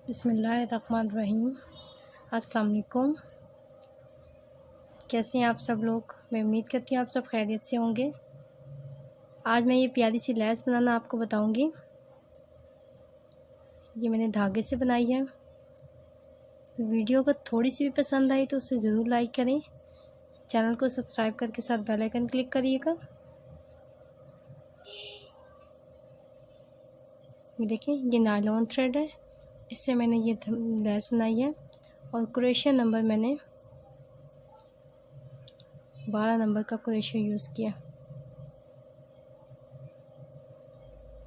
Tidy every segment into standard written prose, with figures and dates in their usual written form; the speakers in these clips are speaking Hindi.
बिस्मिल्लाहिर्रहमानिर्रहीम। अस्सलाम वालेकुम। कैसे हैं आप सब लोग? मैं उम्मीद करती हूँ आप सब खैरियत से होंगे। आज मैं ये प्यारी सी लैस बनाना आपको बताऊंगी। ये मैंने धागे से बनाई है। तो वीडियो अगर थोड़ी सी भी पसंद आई तो उसे ज़रूर लाइक करें। चैनल को सब्सक्राइब करके साथ बेल आइकन क्लिक करिएगा। ये देखें, ये नायलॉन थ्रेड है, इससे मैंने ये लैस बनाई है। और क्रोशिया नंबर मैंने 12 नंबर का क्रोशिया यूज़ किया।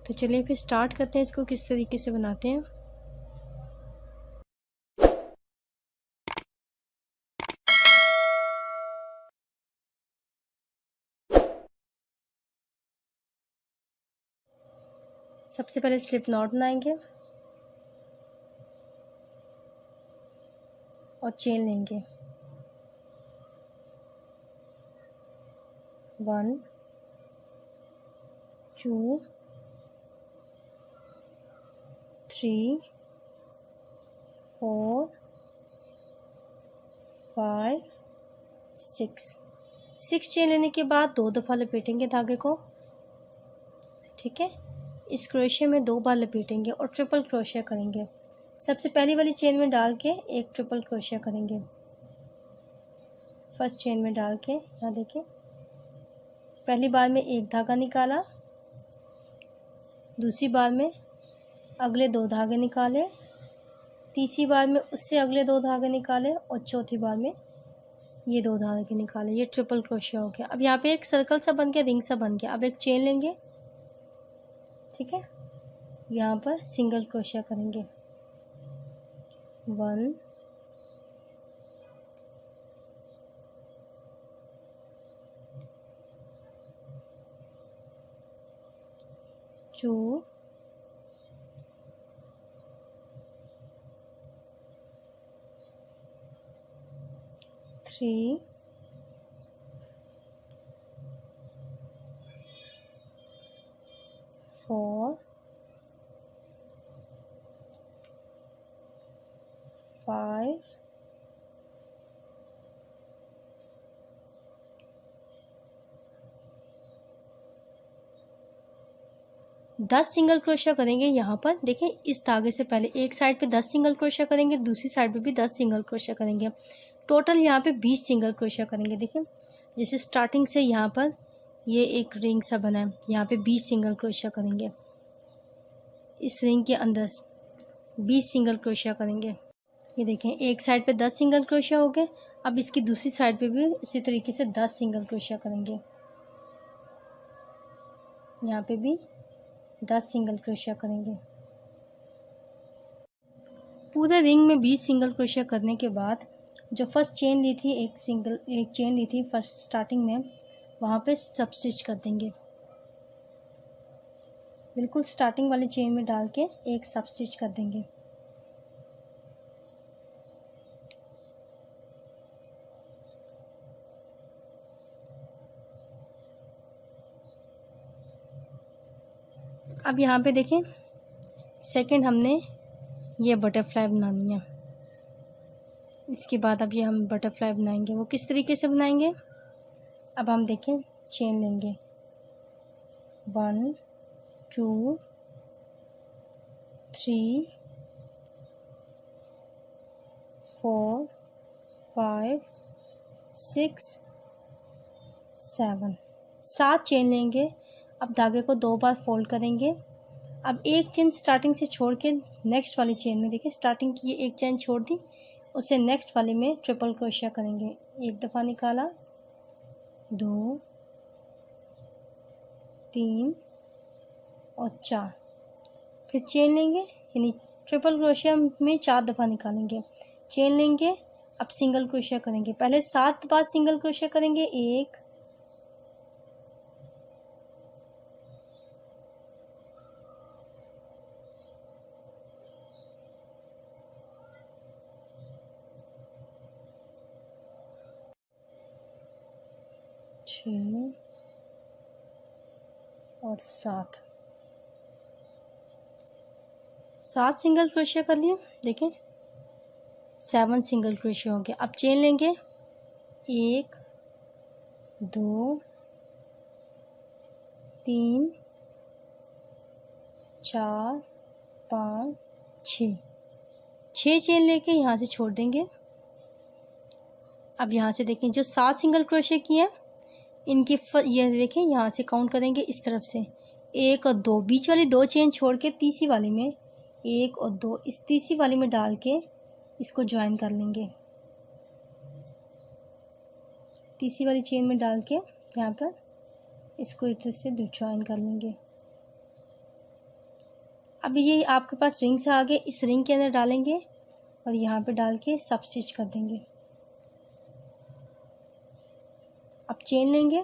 तो चलिए फिर स्टार्ट करते हैं इसको किस तरीके से बनाते हैं। सबसे पहले स्लिप नॉट बनाएंगे और चेन लेंगे। 1 2 3 4 5 6 चेन लेने के बाद 2 दफ़ा लपेटेंगे धागे को। ठीक है, इस क्रोशिया में 2 बार लपेटेंगे और ट्रिपल क्रोशिया करेंगे। सबसे पहली वाली चेन में डाल के एक ट्रिपल क्रोशिया करेंगे। फर्स्ट चेन में डाल के यहाँ देखें, पहली बार में एक धागा निकाला, दूसरी बार में अगले 2 धागे निकाले, तीसरी बार में उससे अगले 2 धागे निकाले और चौथी बार में ये 2 धागे निकाले। ये ट्रिपल क्रोशिया हो गया। अब यहाँ पे एक सर्कल सा बन गया, रिंग सा बन गया। अब एक चेन लेंगे, ठीक है, यहाँ पर सिंगल क्रोशिया करेंगे। 1 2 3 4 5 10 सिंगल क्रोशिया करेंगे। यहाँ पर देखें, इस धागे से पहले एक साइड पे 10 सिंगल क्रोशिया करेंगे, दूसरी साइड पे भी 10 सिंगल क्रोशिया करेंगे। टोटल यहाँ पे 20 सिंगल क्रोशिया करेंगे। देखें, जैसे स्टार्टिंग से यहाँ पर ये एक रिंग सा बना है, यहाँ पे 20 सिंगल क्रोशिया करेंगे। इस रिंग के अंदर 20 सिंगल क्रोशिया करेंगे। ये देखें, एक साइड पे 10 सिंगल क्रोशिया हो गए। अब इसकी दूसरी साइड पे भी उसी तरीके से 10 सिंगल क्रोशिया करेंगे। यहाँ पे भी 10 सिंगल क्रोशिया करेंगे। पूरे रिंग में 20 सिंगल क्रोशिया करने के बाद जो फर्स्ट चेन ली थी, एक चेन ली थी फर्स्ट स्टार्टिंग में, वहाँ पे सब स्टिच कर देंगे। बिल्कुल स्टार्टिंग वाली चेन में डाल के एक सब स्टिच कर देंगे। अब यहाँ पे देखें, सेकंड हमने ये बटरफ्लाई बनानी है। इसके बाद अब ये हम बटरफ्लाई बनाएंगे। वो किस तरीके से बनाएंगे, अब हम देखें, चेन लेंगे। 1 2 3 4 5 6 7 7 चेन लेंगे। अब धागे को 2 बार फोल्ड करेंगे। अब एक चेन स्टार्टिंग से छोड़ के नेक्स्ट वाली चेन में, देखिए स्टार्टिंग की एक चेन छोड़ दी, उसे नेक्स्ट वाले में ट्रिपल क्रोशिया करेंगे। एक दफ़ा निकाला, 2 3 और 4, फिर चेन लेंगे, यानी ट्रिपल क्रोशिया में 4 दफ़ा निकालेंगे। चेन लेंगे, अब सिंगल क्रोशिया करेंगे। पहले 7 बार सिंगल क्रोशिया करेंगे। 1 6 और 7 7 सिंगल क्रोशिया कर लिया, देखें 7 सिंगल क्रोशिया हो गया। अब चेन लेंगे 1 2 3 4 5 6 चेन लेके यहाँ से छोड़ देंगे। अब यहाँ से देखें जो 7 सिंगल क्रोशिया किए हैं इनकी ये देखें यहाँ से काउंट करेंगे इस तरफ से 1 और 2, बीच वाली 2 चेन छोड़ के तीसरी वाली में 1 और 2 इस तीसरी वाली में डाल के इसको ज्वाइन कर लेंगे। तीसरी वाली चेन में डाल के यहाँ पर इसको इधर से ज्वाइन कर लेंगे। अब ये आपके पास रिंग्स आ गए, इस रिंग के अंदर डालेंगे और यहाँ पे डाल के सब स्टिच कर देंगे। अब चेन लेंगे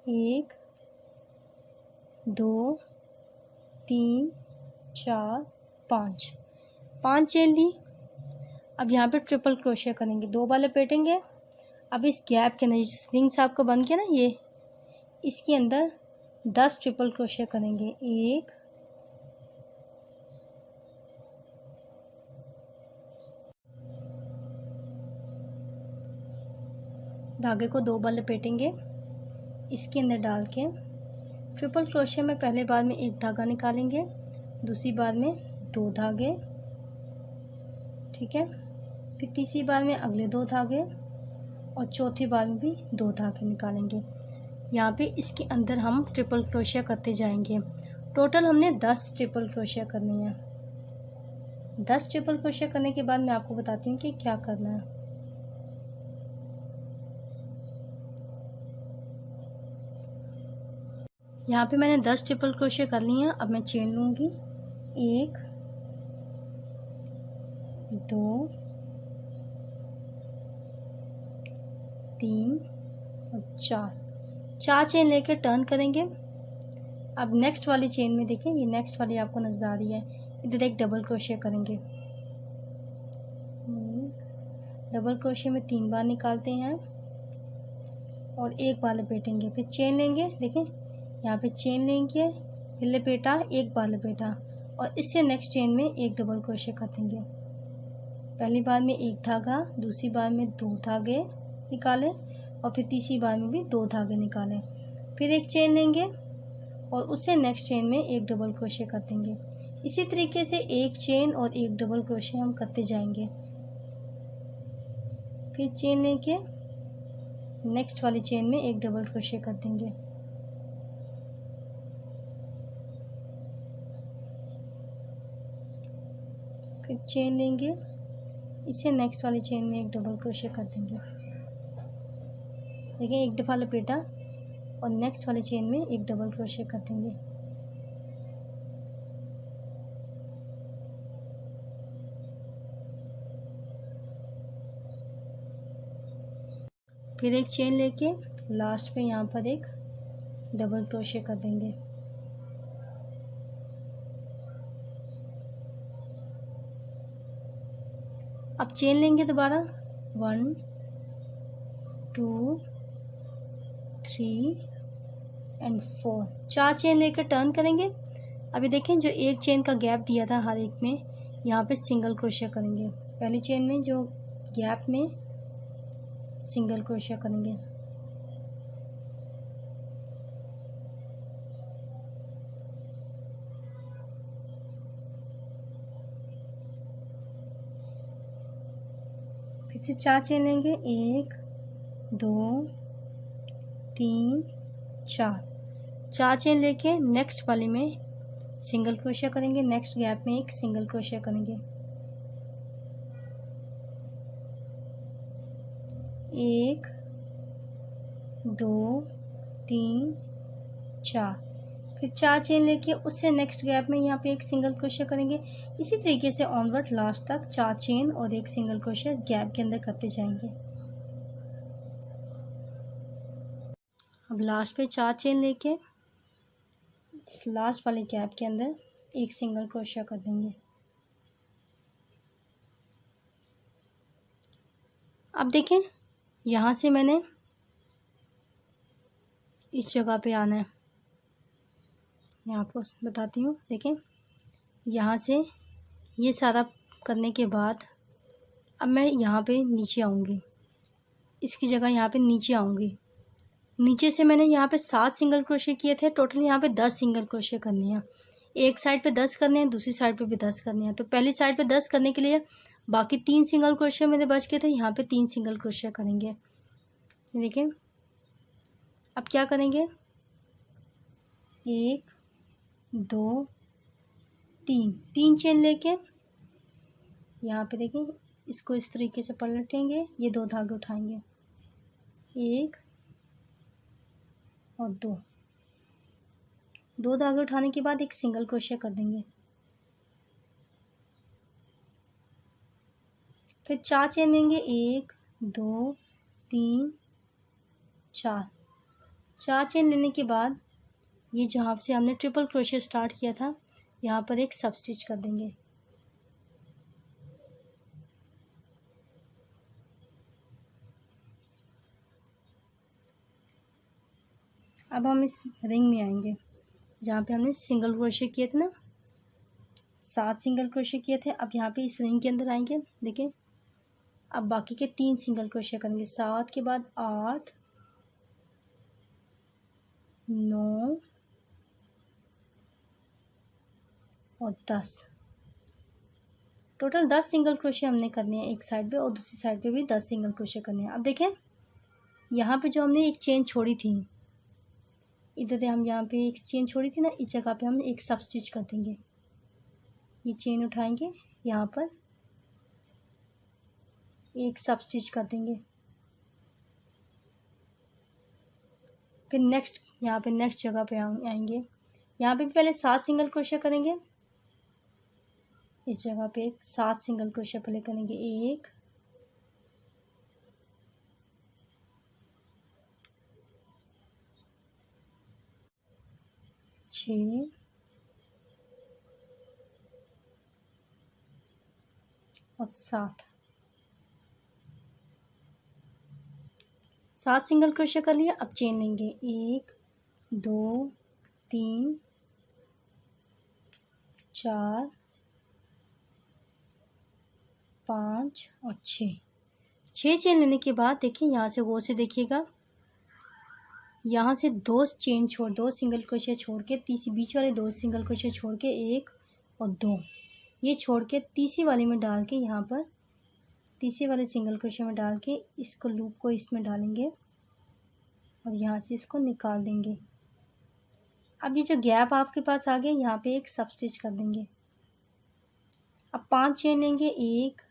1 2 3 4 5 चेन ली। अब यहाँ पे ट्रिपल क्रोशिया करेंगे, 2 बार लपेटेंगे। अब इस गैप के अंदर जो रिंग्स आपका बन गया ना ये, इसके अंदर 10 ट्रिपल क्रोशिया करेंगे। 1 धागे को 2 बार लपेटेंगे, इसके अंदर डाल के ट्रिपल क्रोशिया में पहले बार में 1 धागा निकालेंगे, दूसरी बार में 2 धागे, ठीक है। फिर तीसरी बार में अगले 2 धागे और चौथी बार में भी 2 धागे निकालेंगे। यहाँ पे इसके अंदर हम ट्रिपल क्रोशिया करते जाएंगे। टोटल हमने 10 ट्रिपल क्रोशिया करनी है। 10 ट्रिपल क्रोशिया करने के बाद मैं आपको बताती हूँ कि क्या करना है। यहाँ पे मैंने 10 ट्रिपल क्रोशिया कर ली हैं। अब मैं चेन लूँगी 1 2 3 और 4 चेन लेके टर्न करेंगे। अब नेक्स्ट वाली चेन में देखें, ये नेक्स्ट वाली आपको नजर आ रही है, इधर एक डबल क्रोशिया करेंगे। डबल क्रोशिया में 3 बार निकालते हैं और 1 बार लपेटेंगे। फिर चेन लेंगे, देखें यहाँ पे चेन लेंगे, फिर लपेटा, 1 बार लपेटा और इससे नेक्स्ट चेन में 1 डबल क्रोशिया कर देंगे। पहली बार में 1 धागा, दूसरी बार में 2 धागे निकालें और फिर तीसरी बार में भी 2 धागे निकालें। फिर एक चेन लेंगे और उससे नेक्स्ट चेन में 1 डबल क्रोशिया कर देंगे। इसी तरीके से 1 चेन और 1 डबल क्रोशिया हम करते जाएंगे। फिर चेन लेके नेक्स्ट वाली चेन में 1 डबल क्रोशिया कर देंगे। फिर चेन लेंगे, इसे नेक्स्ट वाली चेन में 1 डबल क्रोशिया कर देंगे। देखिए 1 दफ़ा लपेटा और नेक्स्ट वाली चेन में 1 डबल क्रोशिया कर देंगे। फिर एक चेन लेके लास्ट पे यहाँ पर एक डबल क्रोशिया कर देंगे। अब चेन लेंगे दोबारा 1 2 3 एंड 4 4 चेन लेकर टर्न करेंगे। अभी देखें जो एक चेन का गैप दिया था हर एक में, यहाँ पे सिंगल क्रोशिया करेंगे। पहली चेन में जो गैप में सिंगल क्रोशिया करेंगे। फिर से 4 चेन लेंगे, 1 2 3 4 चेन लेके नेक्स्ट वाली में सिंगल क्रोशिया करेंगे, नेक्स्ट गैप में एक सिंगल क्रोशिया करेंगे। 1 2 3 4 फिर 4 चेन लेके उससे नेक्स्ट गैप में यहाँ पे एक सिंगल क्रोशिया करेंगे। इसी तरीके से ऑनवर्ड लास्ट तक 4 चेन और एक सिंगल क्रोशिया गैप के अंदर करते जाएंगे। अब लास्ट पे 4 चेन लेके इस लास्ट वाले गैप के अंदर एक सिंगल क्रोशिया कर देंगे। अब देखें यहाँ से मैंने इस जगह पे आना है, मैं आपको बताती हूँ। देखें, यहाँ से ये सारा करने के बाद अब मैं यहाँ पे नीचे आऊँगी, इसकी जगह यहाँ पे नीचे आऊँगी। नीचे से मैंने यहाँ पे 7 सिंगल क्रोशे किए थे, टोटल यहाँ पे 10 सिंगल क्रोशे करने हैं। एक साइड पे 10 करने हैं, दूसरी साइड पे भी 10 करने हैं। तो पहली साइड पे 10 करने के लिए बाकी 3 सिंगल क्रोशे मेरे बच गए थे, यहाँ पे 3 सिंगल क्रोशे करेंगे। देखिए अब क्या करेंगे, 1 2 3 चेन लेके यहाँ पे देखें, इसको इस तरीके से पलटेंगे, ये 2 धागे उठाएंगे, 1 और 2 धागे उठाने के बाद एक सिंगल क्रोशे कर देंगे। फिर 4 चेन लेंगे, 1 2 3 4 चेन लेने के बाद ये जहाँ से हमने ट्रिपल क्रोशे स्टार्ट किया था, यहाँ पर एक सब स्टिच कर देंगे। अब हम इस रिंग में आएंगे जहाँ पे हमने सिंगल क्रोशे किए थे ना, 7 सिंगल क्रोशे किए थे। अब यहाँ पे इस रिंग के अंदर आएंगे। देखिए अब बाकी के 3 सिंगल क्रोशे करेंगे। 7 के बाद 8 9 और 10, टोटल 10 सिंगल क्रोशे हमने करने हैं एक साइड पे, और दूसरी साइड पे भी 10 सिंगल क्रोशे करने हैं। अब देखें, यहाँ पे जो हमने एक चेन छोड़ी थी, इधर हम यहाँ पे एक चेन छोड़ी थी ना, इस जगह पे हम एक सब स्टिच कर देंगे। ये चेन उठाएंगे, यहाँ पर एक सब स्टिच कर देंगे। फिर नेक्स्ट यहाँ पे नेक्स्ट जगह पे आएंगे, यहाँ पे पहले 7 सिंगल क्रोशे करेंगे। इस जगह पे 7 सिंगल क्रोशे पहले करेंगे, 1 6 और 7 सिंगल क्रोशे कर लिया। अब चेन लेंगे, 1 2 3 4 5 और 6 चेन लेने के बाद देखिए, यहाँ से वो से देखिएगा, यहाँ से 2 चेन छोड़ 2 सिंगल क्रोशे छोड़ के तीसरी बीच वाले 2 सिंगल क्रोशे छोड़ के 1 और 2 ये छोड़ के तीसरी वाली में डाल के, यहाँ पर तीसरे वाले सिंगल क्रोशे में डाल के इसको लूप को इसमें डालेंगे और यहाँ से इसको निकाल देंगे। अब ये जो गैप आपके पास आ गया, यहाँ पे एक सब स्टिच कर देंगे। अब 5 चेन लेंगे, 1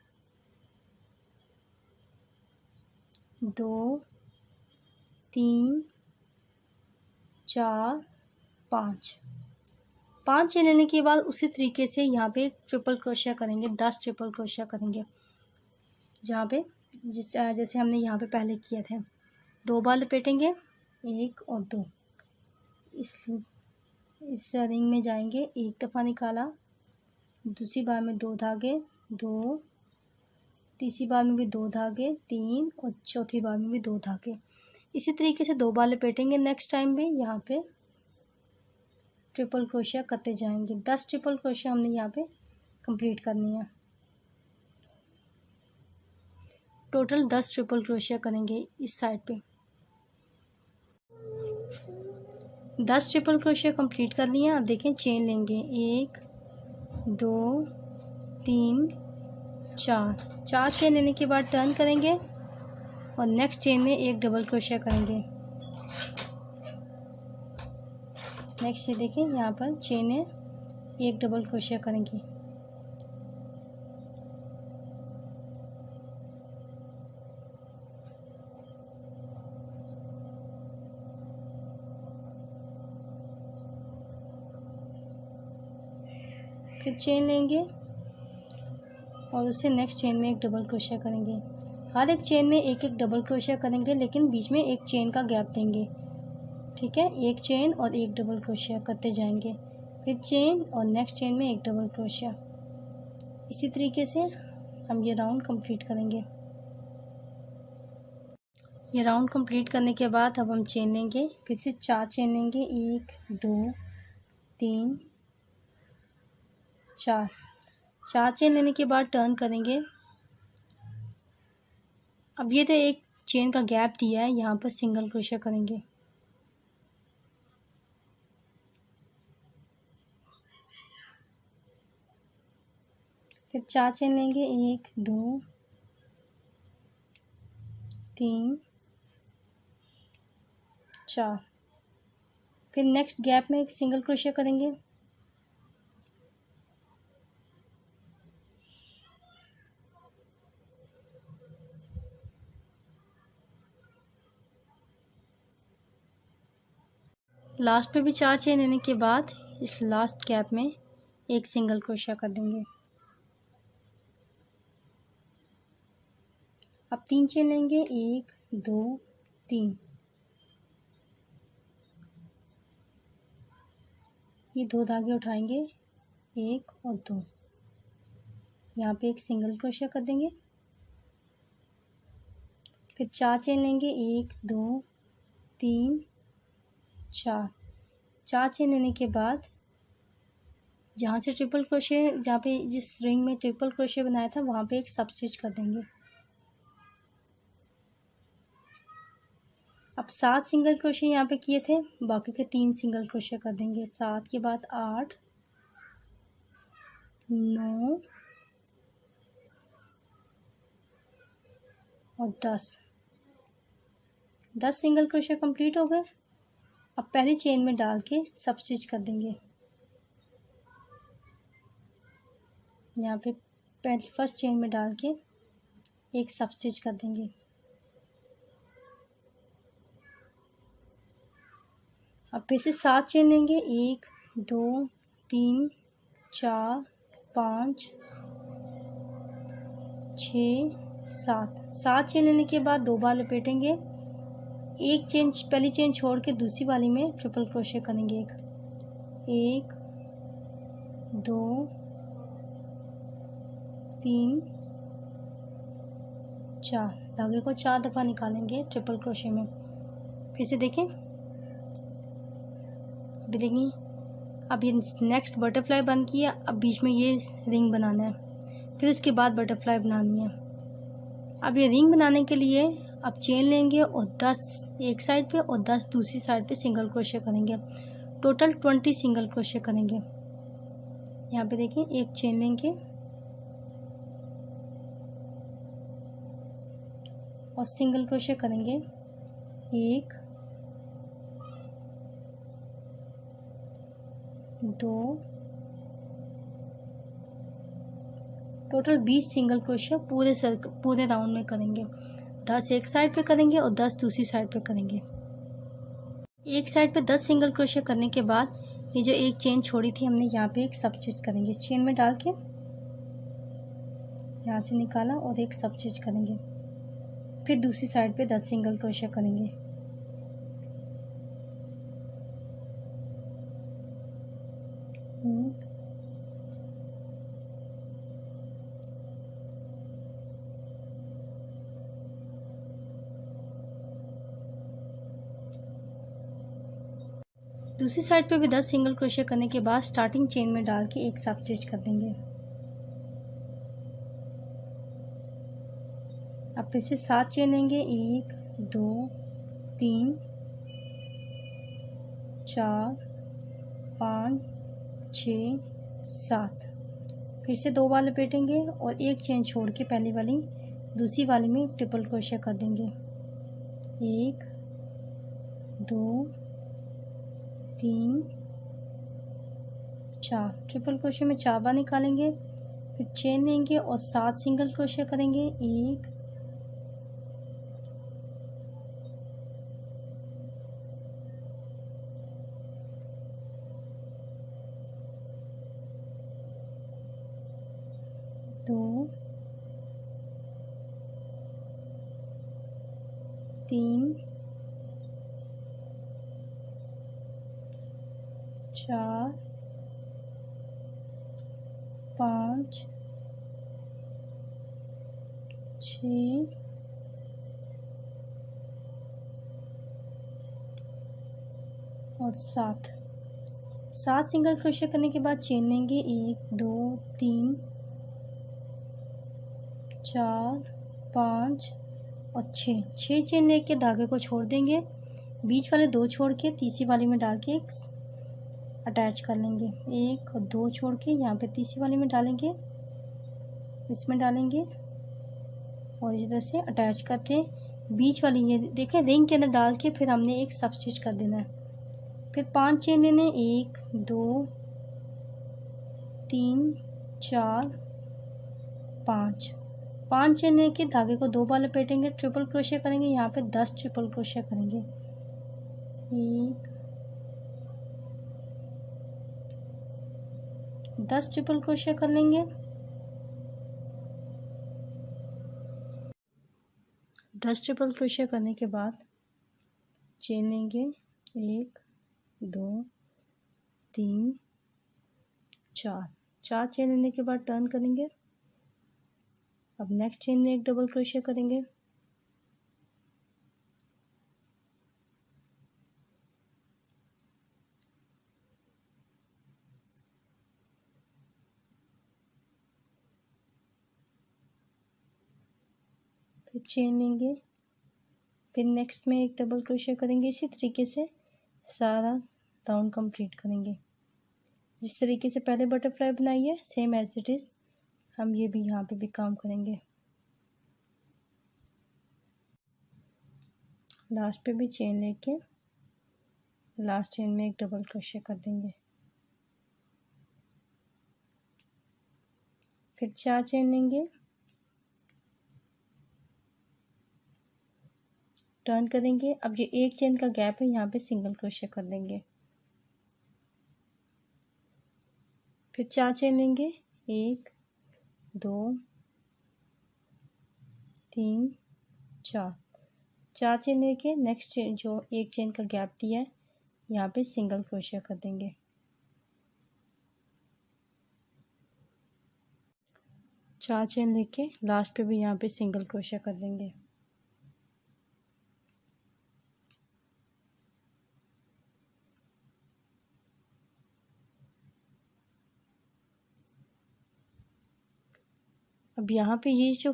2 3 4 5 चेन लेने के बाद उसी तरीके से यहाँ पे ट्रिपल क्रोशिया करेंगे, 10 ट्रिपल क्रोशिया करेंगे। जहाँ पे जैसे हमने यहाँ पे पहले किए थे, 2 बार लपेटेंगे, 1 और 2, इस रिंग में जाएंगे, एक दफ़ा निकाला, दूसरी बार में 2 धागे, 2, तीसरी बार में भी 2 धागे, 3 और चौथी बार में भी 2 धागे। इसी तरीके से 2 बार लपेटेंगे। नेक्स्ट टाइम भी यहाँ पे ट्रिपल क्रोशिया करते जाएंगे। 10 ट्रिपल क्रोशिया हमने यहाँ पे कंप्लीट करनी है। टोटल 10 ट्रिपल क्रोशिया करेंगे इस साइड पे। 10 ट्रिपल क्रोशिया कंप्लीट कर लिए। अब देखें, चेन लेंगे, 1 2 3 4 चेन लेने के बाद टर्न करेंगे और नेक्स्ट चेन में एक डबल क्रोशिया करेंगे। नेक्स्ट ये देखें, यहाँ पर चेन है, एक डबल क्रोशिया करेंगे। फिर चेन लेंगे और उससे नेक्स्ट चेन में एक डबल क्रोशिया करेंगे। हर एक चेन में एक एक डबल क्रोशिया करेंगे, लेकिन बीच में एक चेन का गैप देंगे। ठीक है, एक चेन और एक डबल क्रोशिया करते जाएंगे, फिर चेन और नेक्स्ट चेन में एक डबल क्रोशिया। इसी तरीके से हम ये राउंड कंप्लीट करेंगे। ये राउंड कंप्लीट करने के बाद अब हम चेन लेंगे, फिर से 4 चेन लेंगे, 1 2 3 4 4 चेन लेने के बाद टर्न करेंगे। अब ये तो एक चेन का गैप दिया है, यहाँ पर सिंगल क्रोशिया करेंगे। फिर 4 चेन लेंगे, 1 2 3 4। फिर नेक्स्ट गैप में एक सिंगल क्रोशिया करेंगे। लास्ट पे भी 4 चेन लेने के बाद इस लास्ट गैप में एक सिंगल क्रोशिया कर देंगे। अब 3 चेन लेंगे, 1 2 3। ये 2 धागे उठाएंगे, 1 और 2। यहाँ पे एक सिंगल क्रोशिया कर देंगे। फिर 4 चेन लेंगे, 1 2 3 4। 4 चेन लेने के बाद जहाँ से ट्रिपल क्रोशिया, जहाँ पे जिस रिंग में ट्रिपल क्रोशिया बनाया था वहाँ पे एक सब स्टिच कर देंगे। अब 7 सिंगल क्रोशिया यहाँ पे किए थे, बाकी के 3 सिंगल क्रोशिया कर देंगे। 7 के बाद 8 9 और 10 सिंगल क्रोशिया कंप्लीट हो गए। अब पहली चेन में डाल के सब स्टिच कर देंगे। यहाँ पे पहली फर्स्ट चेन में डाल के एक सब स्टिच कर देंगे। अब फिर से 7 चेन लेंगे, 1 2 3 4 5 6 7 चेन लेने के बाद 2 बार लपेटेंगे। एक चेन, पहली चेन छोड़ के दूसरी वाली में ट्रिपल क्रोशिया करेंगे। 1 2 3 4। धागे को 4 दफ़ा निकालेंगे ट्रिपल क्रोशिया में। फिर से देखें, अभी देखिए, अब ये नेक्स्ट बटरफ्लाई बंद किया। अब बीच में ये रिंग बनाना है, फिर उसके बाद बटरफ्लाई बनानी है। अब ये रिंग बनाने के लिए अब चेन लेंगे और 10 एक साइड पे और 10 दूसरी साइड पे सिंगल क्रोशिया करेंगे। टोटल 20 सिंगल क्रोशिया करेंगे। यहाँ पे देखिए, एक चेन लेंगे और सिंगल क्रोशिया करेंगे। 1 2 टोटल 20 सिंगल क्रोशिया पूरे राउंड में करेंगे। 10 एक साइड पे करेंगे और 10 दूसरी साइड पे करेंगे। एक साइड पे 10 सिंगल क्रोशिया करने के बाद ये जो एक चेन छोड़ी थी हमने, यहाँ पे एक सब स्टिच करेंगे। चेन में डाल के यहाँ से निकाला और एक सब स्टिच करेंगे। फिर दूसरी साइड पे 10 सिंगल क्रोशिया करेंगे। दूसरी साइड पे भी 10 सिंगल क्रोशिया करने के बाद स्टार्टिंग चेन में डाल के एक सब स्टिच कर देंगे। अब फिर से 7 चेन लेंगे, 1 2 3 4 5 6 7। फिर से 2 बार लपेटेंगे और एक चेन छोड़ के पहली वाली दूसरी वाली में ट्रिपल क्रोशिया कर देंगे। 1 2 3 4। ट्रिपल क्रोशिया में 4 बार निकालेंगे। फिर चेन लेंगे और 7 सिंगल क्रोशिया करेंगे। 1 2 3 4 5 6 और 7। 7 सिंगल क्रोशिया करने के बाद चेन लेंगे, 1 2 3 4 5 और 6 चेन लेके धागे को छोड़ देंगे, बीच वाले 2 छोड़ के तीसरी वाली में डाल के अटैच कर लेंगे। 1 और 2 छोड़ के यहाँ पे तीसरी वाली में डालेंगे, इसमें डालेंगे और इस तरह से अटैच करते हैं। बीच वाली ये देखें रिंग के अंदर डाल के फिर हमने एक सब स्टिच कर देना है। फिर 5 चेन लेने, 1 2 3 4 5 चेन लेके धागे को 2 बार लपेटेंगे, ट्रिपल क्रोशिया करेंगे, यहाँ पे 10 ट्रिपल क्रोशिया करेंगे। 10 ट्रिपल क्रोशिया कर लेंगे। 10 ट्रिपल क्रोशिया करने के बाद चेन लेंगे, 1 2 3 4 चेन लेने के बाद टर्न करेंगे। अब नेक्स्ट चेन में एक डबल क्रोशिया करेंगे, फिर चेन लेंगे, फिर नेक्स्ट में एक डबल क्रोशिया करेंगे। इसी तरीके से सारा राउंड कंप्लीट करेंगे। जिस तरीके से पहले बटरफ्लाई बनाई है सेम एज इट इज़ हम ये भी यहाँ पे भी काम करेंगे। लास्ट पे भी चेन लेके लास्ट चेन में एक डबल क्रोशिया कर देंगे, फिर 4 चेन लेंगे, टर्न करेंगे। अब ये एक चेन का गैप है, यहाँ पे सिंगल क्रोशिया कर देंगे, फिर 4 चेन लेंगे, 1 2 3 4 चेन लेके नेक्स्ट चेन जो एक चेन का गैप दिया है यहाँ पे सिंगल क्रोशिया कर देंगे। 4 चेन लेके लास्ट पे भी यहाँ पे सिंगल क्रोशिया कर देंगे। अब यहाँ पे ये जो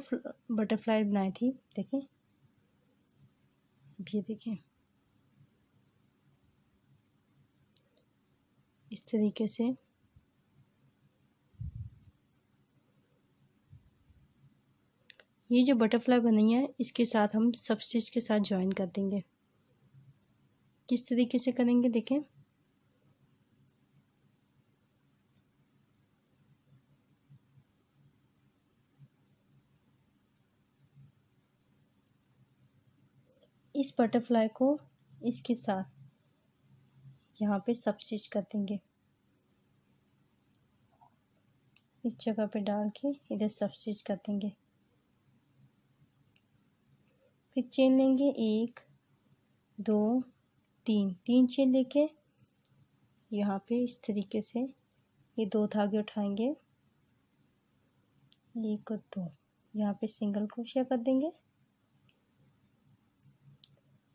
बटरफ्लाई बनाई थी देखें, अब ये देखें इस तरीके से ये जो बटरफ्लाई बनी है इसके साथ हम सब स्टिच के साथ ज्वाइन कर देंगे। किस तरीके से करेंगे देखें, इस बटरफ्लाई को इसके साथ यहाँ पे सब स्टिच कर देंगे, इस जगह पे डाल के इधर सब स्टिच कर देंगे। फिर चेन लेंगे, 1 2 3 चेन लेके यहाँ पे इस तरीके से ये 2 धागे उठाएंगे, 1 और 2, यहाँ पे सिंगल क्रोशिया कर देंगे।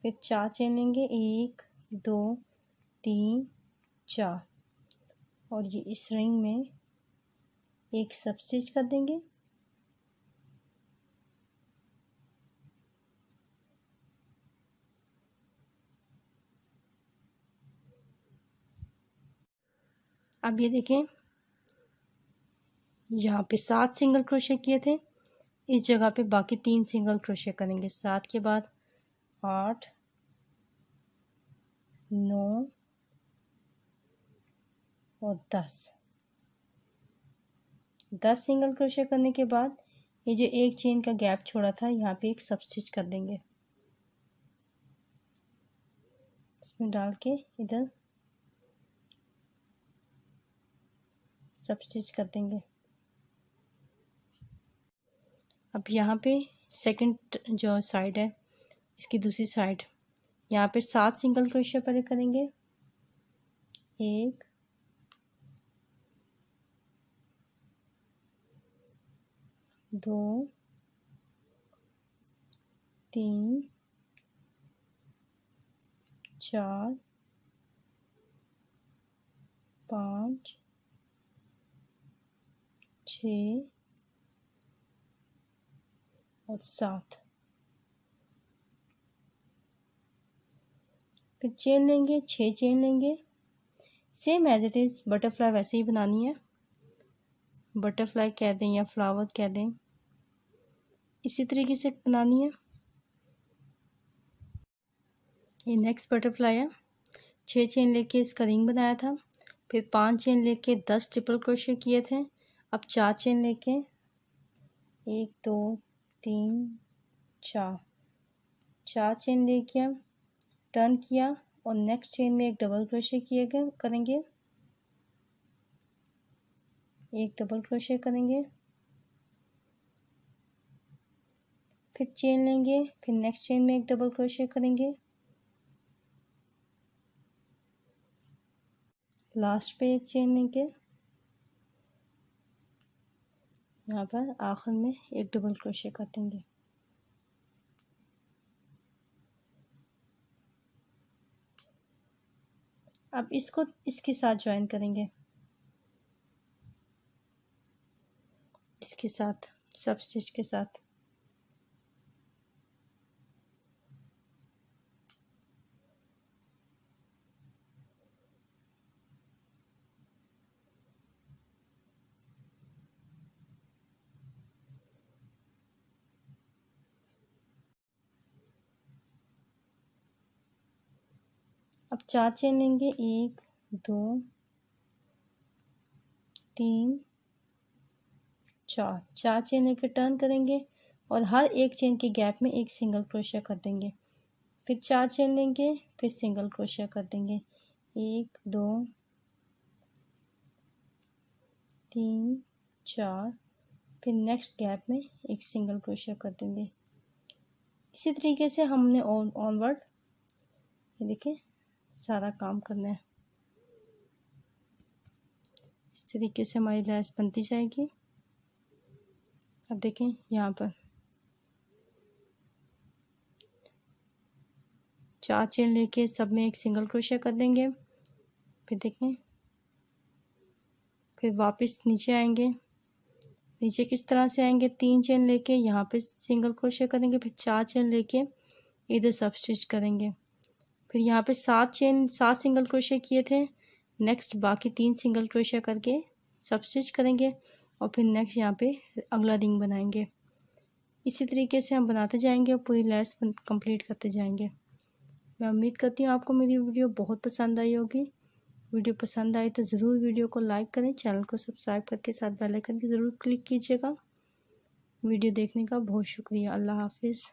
फिर 4 चेन लेंगे, 1 2 3 4 और ये इस रिंग में एक सब स्टिच कर देंगे। अब ये देखें यहाँ पे 7 सिंगल क्रोशिया किए थे, इस जगह पे बाकी 3 सिंगल क्रोशिया करेंगे। 7 के बाद 8 9 और 10 सिंगल क्रोशिया करने के बाद ये जो एक चेन का गैप छोड़ा था यहाँ पे एक सब स्टिच कर देंगे, इसमें डाल के इधर सब स्टिच कर देंगे। अब यहाँ पे सेकंड जो साइड है इसकी दूसरी साइड यहाँ पे 7 सिंगल क्रोशिया पहले करेंगे, 1 2 3 4 5 6 और 7। फिर चेन लेंगे, 6 चेन लेंगे। Same as it is butterfly वैसे ही बनानी है, बटरफ्लाई कह दें या फ्लावर कह दें, इसी तरीके से बनानी है। ये नेक्स्ट बटरफ्लाई है। 6 चेन लेके इसका रिंग बनाया था, फिर 5 चेन लेके 10 ट्रिपल क्रोशे किए थे। अब 4 चेन लेके 1 2 3 4 चेन लेके टर्न किया और नेक्स्ट चेन में एक डबल क्रोशे करेंगे, एक डबल क्रोशे करेंगे, फिर चेन लेंगे, फिर नेक्स्ट चेन में एक डबल क्रोशे करेंगे, लास्ट पे एक चेन लेंगे, यहाँ पर आखिर में एक डबल क्रोशे कर देंगे। अब इसको इसके साथ ज्वाइन करेंगे, इसके साथ सब स्टिच के साथ। अब 4 चेन लेंगे, 1 2 3 4 चेन लेकर टर्न करेंगे और हर एक चेन के गैप में एक सिंगल क्रोशिया कर देंगे। फिर 4 चेन लेंगे, फिर सिंगल क्रोशिया कर देंगे, 1 2 3 4, फिर नेक्स्ट गैप में एक सिंगल क्रोशिया कर देंगे। इसी तरीके से हमने ऑनवर्ड ये देखें सारा काम करना है। इस तरीके से हमारी लैस बनती जाएगी। अब देखें यहाँ पर 4 चेन लेके सब में एक सिंगल क्रोशिया कर देंगे। फिर देखें, फिर वापस नीचे आएंगे। नीचे किस तरह से आएंगे, 3 चेन लेके यहाँ पे सिंगल क्रोशिया करेंगे, फिर 4 चेन लेके इधर सब स्टिच करेंगे। फिर यहाँ पे 7 सिंगल क्रोशिया किए थे। नेक्स्ट बाकी 3 सिंगल क्रोशिया करके सब स्टिच करेंगे और फिर नेक्स्ट यहाँ पे अगला रिंग बनाएंगे। इसी तरीके से हम बनाते जाएंगे और पूरी लैस कंप्लीट करते जाएंगे। मैं उम्मीद करती हूँ आपको मेरी वीडियो बहुत पसंद आई होगी। वीडियो पसंद आए तो ज़रूर वीडियो को लाइक करें, चैनल को सब्सक्राइब करके साथ बेल आइकन की ज़रूर क्लिक कीजिएगा। वीडियो देखने का बहुत शुक्रिया। अल्लाह हाफिज़।